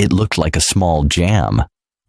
It looked like a small jam,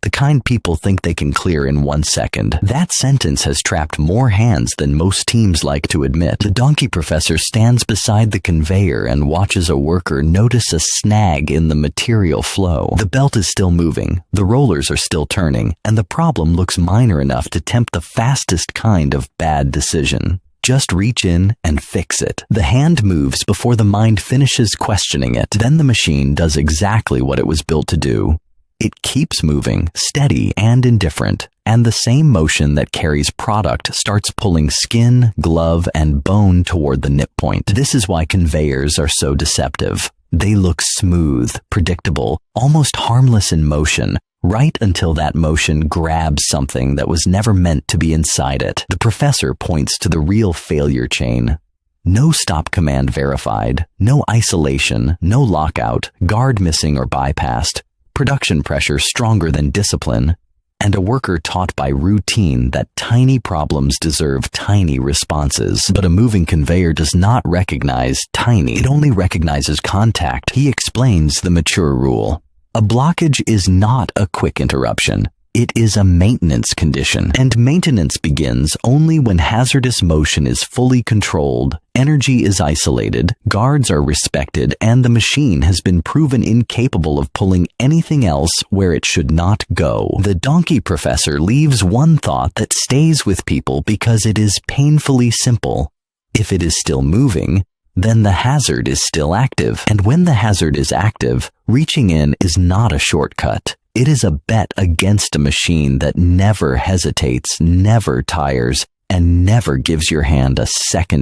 the kind people think they can clear in 1 second. That sentence has trapped more hands than most teams like to admit. The donkey professor stands beside the conveyor and watches a worker notice a snag in the material flow. The belt is still moving, the rollers are still turning, and the problem looks minor enough to tempt the fastest kind of bad decision. Just reach in and fix it. The hand moves before the mind finishes questioning it. Then the machine does exactly what it was built to do. It keeps moving, steady and indifferent, and the same motion that carries product starts pulling skin, glove, and bone toward the nip point. This is why conveyors are so deceptive. They look smooth, predictable, almost harmless in motion, right until that motion grabs something that was never meant to be inside it. The professor points to the real failure chain. No stop command verified, no isolation, no lockout, guard missing or bypassed, production pressure stronger than discipline, and a worker taught by routine that tiny problems deserve tiny responses. But a moving conveyor does not recognize tiny. It only recognizes contact. He explains the mature rule. A blockage is not a quick interruption. It is a maintenance condition, and maintenance begins only when hazardous motion is fully controlled, energy is isolated, guards are respected, and the machine has been proven incapable of pulling anything else where it should not go. The donkey professor leaves one thought that stays with people because it is painfully simple. If it is still moving, then the hazard is still active. And when the hazard is active, reaching in is not a shortcut. It is a bet against a machine that never hesitates, never tires, and never gives your hand a second